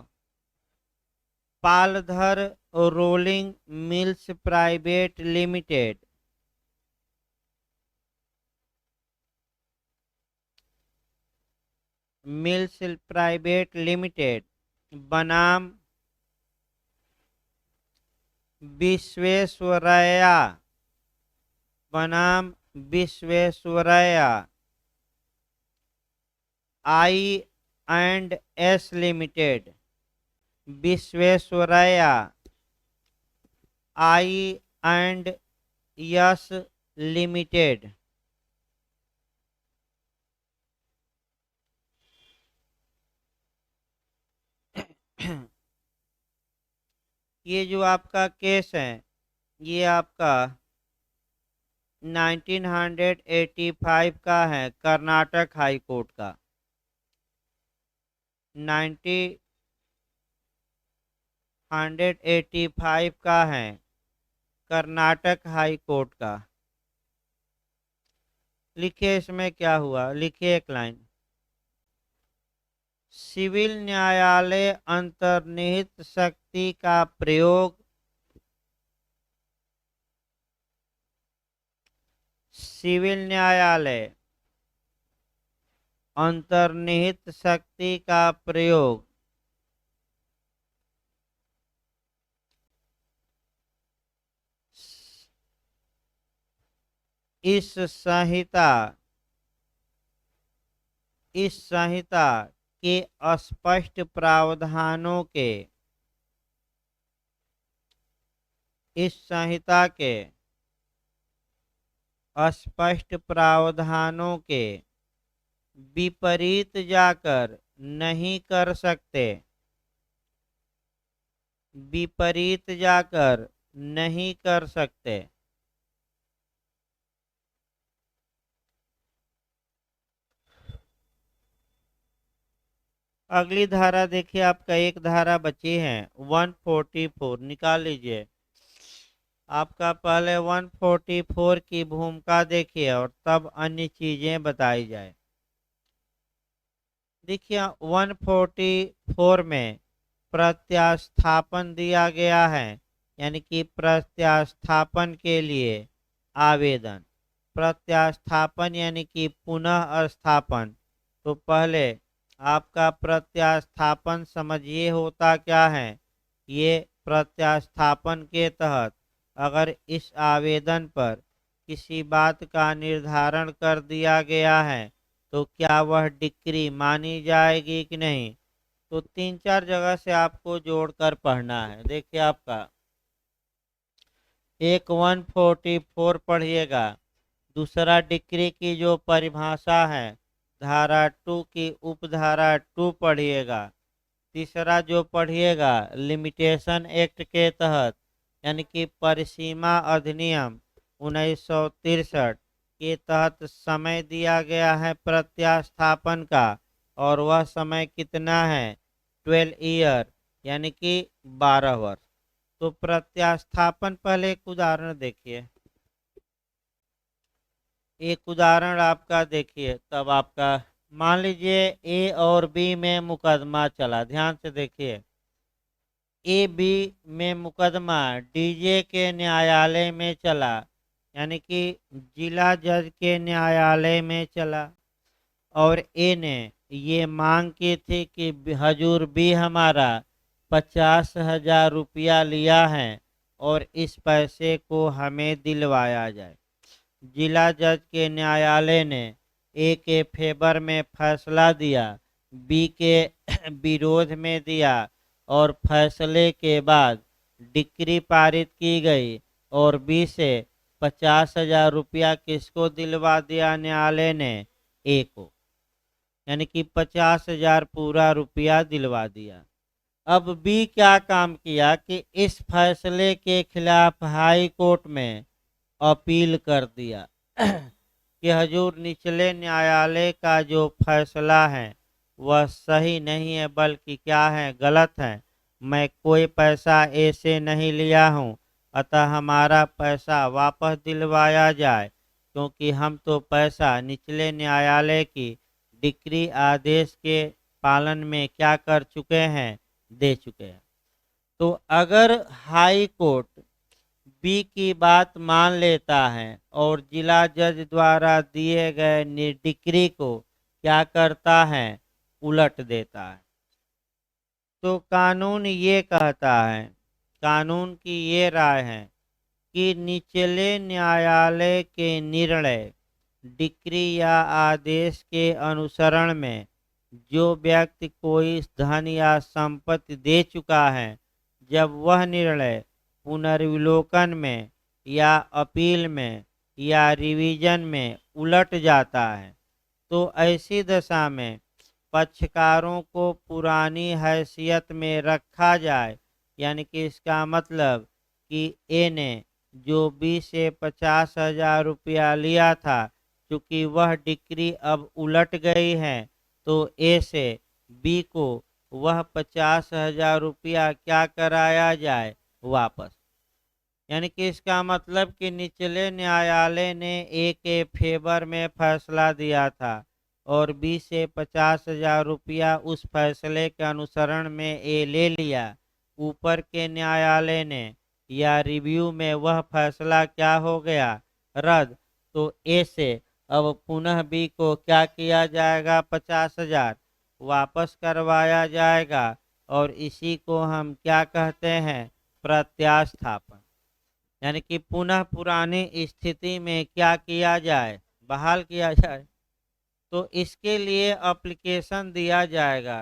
Paldhar rolling mills private limited mills private limited बनाम विश्वेश्वरैया, बनाम Visvesvaraya I and S limited, Visvesvaraya I and S limited. ये जो आपका केस है ये आपका 1985 का है, कर्नाटक हाई कोर्ट का। 1985 का है, कर्नाटक हाई कोर्ट का। लिखिए इसमें क्या हुआ, लिखिए एक लाइन। सिविल न्यायालय अंतर्निहित शक्ति का प्रयोग सिविल न्यायालय अंतर्निहित शक्ति का प्रयोग इस संहिता के स्पष्ट प्रावधानों के इस संहिता के स्पष्ट प्रावधानों के विपरीत जाकर नहीं कर सकते, विपरीत जाकर नहीं कर सकते। अगली धारा देखिए, आपका एक धारा बची है 144, निकाल लीजिए। आपका पहले 144 की भूमिका देखिए और तब अन्य चीजें बताई जाए। देखिए 144 में प्रत्यास्थापन दिया गया है, यानी कि प्रत्यास्थापन के लिए आवेदन। प्रत्यास्थापन यानी कि पुनः स्थापन। तो पहले आपका प्रत्यास्थापन समझिए होता क्या है। ये प्रत्यास्थापन के तहत अगर इस आवेदन पर किसी बात का निर्धारण कर दिया गया है तो क्या वह डिक्री मानी जाएगी कि नहीं। तो 3-4 जगह से आपको जोड़कर पढ़ना है। देखिए आपका एक 144 पढ़िएगा, दूसरा डिक्री की जो परिभाषा है धारा 2 की उपधारा 2 पढ़िएगा, तीसरा जो पढ़िएगा लिमिटेशन एक्ट के तहत यानी कि परिसीमा अधिनियम 1963 के तहत समय दिया गया है प्रत्यास्थापन का, और वह समय कितना है 12 ईयर यानी कि 12 वर्ष। तो प्रत्यास्थापन, पहले एक उदाहरण देखिए, एक उदाहरण आपका देखिए तब आपका। मान लीजिए ए और बी में मुकदमा चला, ध्यान से देखिए। ए बी में मुकदमा डीजे के न्यायालय में चला, यानी कि जिला जज के न्यायालय में चला, और ए ने ये मांग की थी कि हजूर बी हमारा 50,000 रुपया लिया है और इस पैसे को हमें दिलवाया जाए। जिला जज के न्यायालय ने ए के फेवर में फैसला दिया, बी के विरोध में दिया, और फैसले के बाद डिक्री पारित की गई और बी से 50,000 रुपया किसको दिलवा दिया न्यायालय ने, ए को, यानी कि 50,000 पूरा रुपया दिलवा दिया। अब बी क्या काम किया कि इस फैसले के खिलाफ हाई कोर्ट में अपील कर दिया कि हजूर निचले न्यायालय का जो फैसला है वह सही नहीं है, बल्कि क्या है, गलत है। मैं कोई पैसा ऐसे नहीं लिया हूँ, अतः हमारा पैसा वापस दिलवाया जाए, क्योंकि हम तो पैसा निचले न्यायालय की डिक्री आदेश के पालन में क्या कर चुके हैं, दे चुके हैं। तो अगर हाई कोर्ट बी की बात मान लेता है और जिला जज द्वारा दिए गए डिक्री को क्या करता है, उलट देता है, तो कानून ये कहता है, कानून की ये राय है कि निचले न्यायालय के निर्णय, डिक्री या आदेश के अनुसरण में जो व्यक्ति कोई धन या संपत्ति दे चुका है, जब वह निर्णय पुनर्विलोकन में या अपील में या रिवीजन में उलट जाता है, तो ऐसी दशा में पक्षकारों को पुरानी हैसियत में रखा जाए यानी कि इसका मतलब कि ए ने जो बी से 50,000 रुपया लिया था, चूंकि वह डिक्री अब उलट गई है, तो ए से बी को वह 50,000 रुपया क्या कराया जाए, वापस। यानी कि इसका मतलब कि निचले न्यायालय ने ए के फेवर में फैसला दिया था और बी से 50,000 रुपया उस फैसले के अनुसरण में ए ले लिया। ऊपर के न्यायालय ने या रिव्यू में वह फैसला क्या हो गया, रद्द। तो ए से अब पुनः बी को क्या किया जाएगा, 50,000 वापस करवाया जाएगा और इसी को हम क्या कहते हैं, प्रत्यास्थापन। यानी कि पुनः पुरानी स्थिति में क्या किया जाए, बहाल किया जाए। तो इसके लिए एप्लीकेशन दिया जाएगा।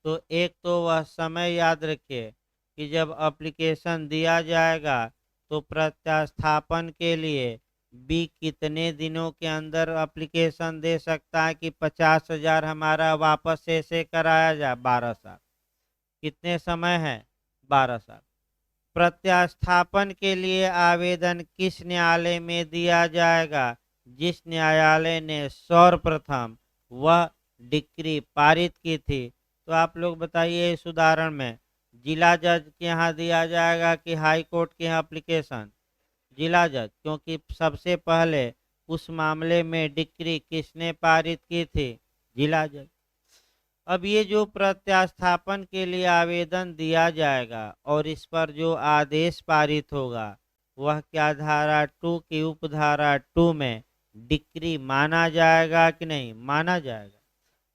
तो एक तो वह समय याद रखिए कि जब एप्लीकेशन दिया जाएगा तो प्रत्यास्थापन के लिए बी कितने दिनों के अंदर एप्लीकेशन दे सकता है कि 50,000 हमारा वापस ऐसे कराया जाए, 12 साल। कितने समय है, 12 साल। प्रत्यास्थापन के लिए आवेदन किस न्यायालय में दिया जाएगा, जिस न्यायालय ने सर्वप्रथम वह डिक्री पारित की थी। तो आप लोग बताइए इस उदाहरण में जिला जज के यहाँ दिया जाएगा कि हाई कोर्ट के यहाँ एप्लीकेशन, जिला जज, क्योंकि सबसे पहले उस मामले में डिक्री किसने पारित की थी, जिला जज। अब ये जो प्रत्यास्थापन के लिए आवेदन दिया जाएगा और इस पर जो आदेश पारित होगा वह क्या धारा 2 की उपधारा 2 में डिक्री माना जाएगा कि नहीं, माना जाएगा।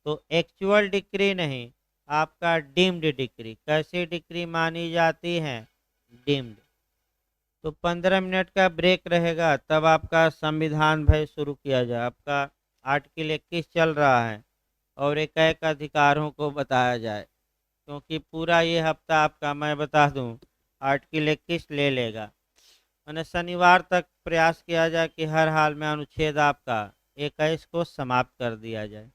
तो एक्चुअल डिक्री नहीं, आपका डीम्ड डिक्री। कैसी डिक्री मानी जाती है, डीम्ड। तो 15 मिनट का ब्रेक रहेगा, तब आपका संविधान भय शुरू किया जाए। आपका आर्टिकल 21 चल रहा है और एक एक अधिकारों को बताया जाए, क्योंकि पूरा ये हफ्ता आपका मैं बता दूं आर्टिकल 21 ले लेगा। मैंने शनिवार तक प्रयास किया जाए कि हर हाल में अनुच्छेद आपका 21 को समाप्त कर दिया जाए।